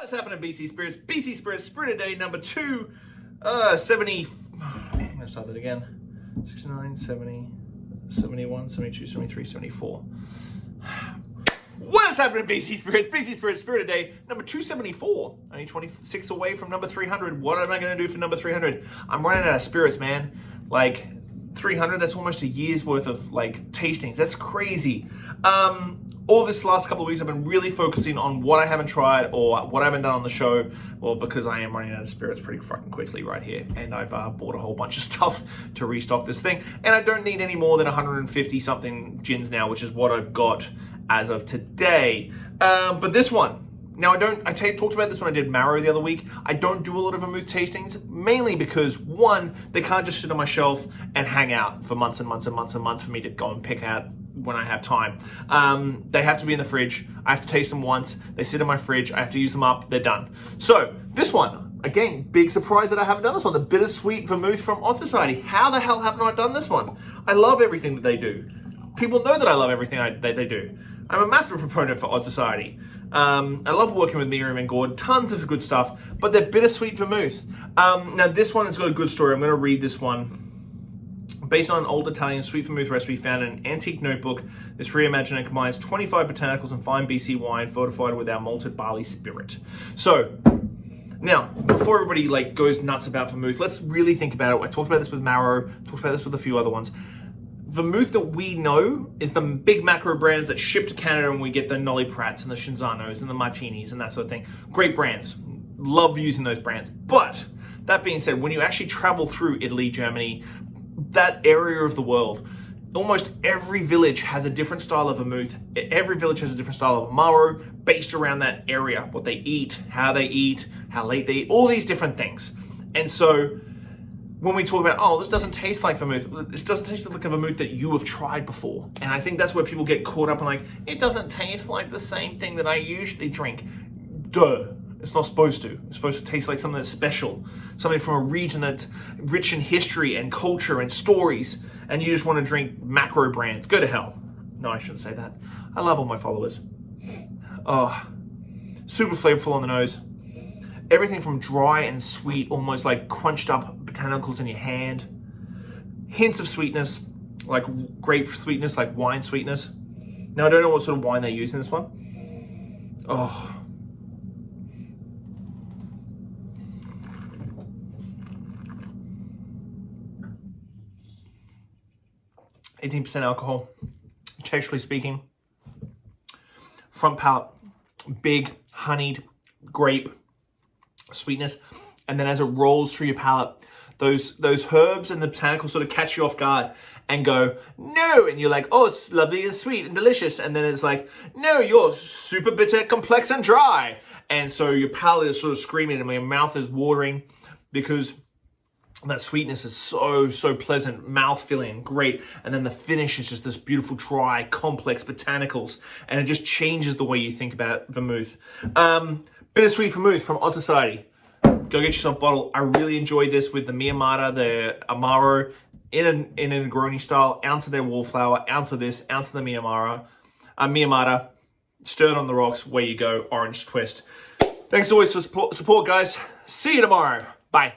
What's happening, BC Spirits? BC Spirits Spirit of Day number 270. I'm going to start that again. 69, 70, 71, 72, 73, 74. What is happening, BC Spirits? BC Spirits Spirit of Day number 274. Only 26 away from number 300. What am I going to do for number 300? I'm running out of spirits, man. Like 300, that's almost a year's worth of like tastings. That's crazy. All this last couple of weeks, I've been really focusing on what I haven't tried or what I haven't done on the show. Well, because I am running out of spirits pretty fucking quickly right here. And I've bought a whole bunch of stuff to restock this thing. And I don't need any more than 150 something gins now, which is what I've got as of today. But this one, now I talked about this when I did Marrow the other week. I don't do a lot of vermouth tastings, mainly because one, they can't just sit on my shelf and hang out for months and months and months and months for me to go and pick out when I have time. They have to be in the fridge. I have to taste them once. They sit in my fridge. I have to use them up. They're done. So this one, again, big surprise that I haven't done this one. The Bittersweet Vermouth from Odd Society. How the hell haven't I done this one? I love everything that they do. People know that I love everything they do. I'm a massive proponent for Odd Society. I love working with Miriam and Gord. Tons of good stuff. But they're Bittersweet Vermouth. Now this one has got a good story. I'm going to read this one. Based on an old Italian sweet vermouth recipe found in an antique notebook, this reimagining combines 25 botanicals and fine BC wine fortified with our malted barley spirit. So, now, before everybody goes nuts about vermouth, let's really think about it. I talked about this with Marrow, talked about this with a few other ones. Vermouth that we know is the big macro brands that ship to Canada, and we get the Nolly Pratts and the Shinzanos and the Martinis and that sort of thing. Great brands. Love using those brands. But, that being said, when you actually travel through Italy, Germany, that area of the world, almost every village has a different style of vermouth. Every village has a different style of Amaro based around that area, what they eat, how late they eat, all these different things. And so when we talk about, oh, this doesn't taste like vermouth, this doesn't taste like a vermouth that you have tried before. And I think that's where people get caught up and it doesn't taste like the same thing that I usually drink. Duh. It's not supposed to. It's supposed to taste like something that's special. Something from a region that's rich in history and culture and stories. And you just want to drink macro brands. Go to hell. No, I shouldn't say that. I love all my followers. Oh, super flavorful on the nose. Everything from dry and sweet, almost like crunched up botanicals in your hand. Hints of sweetness, like grape sweetness, like wine sweetness. Now, I don't know what sort of wine they use in this one. Oh, 18% alcohol, texturally speaking. Front palate, big, honeyed grape sweetness. And then as it rolls through your palate, those herbs and the botanicals sort of catch you off guard and go, no. And you're like, oh, it's lovely and sweet and delicious. And then it's like, no, you're super bitter, complex, and dry. And so your palate is sort of screaming and your mouth is watering because that sweetness is so pleasant, mouth-filling, great. And then the finish is just this beautiful, dry, complex botanicals. And it just changes the way you think about vermouth. Bittersweet Vermouth from Odd Society. Go get yourself a bottle. I really enjoyed this with the Mia Amata, the Amaro, in a Negroni style. Ounce of their Wallflower, ounce of this, ounce of the Mia Amata. Stirred on the rocks, where you go, orange twist. Thanks always for support, guys. See you tomorrow. Bye.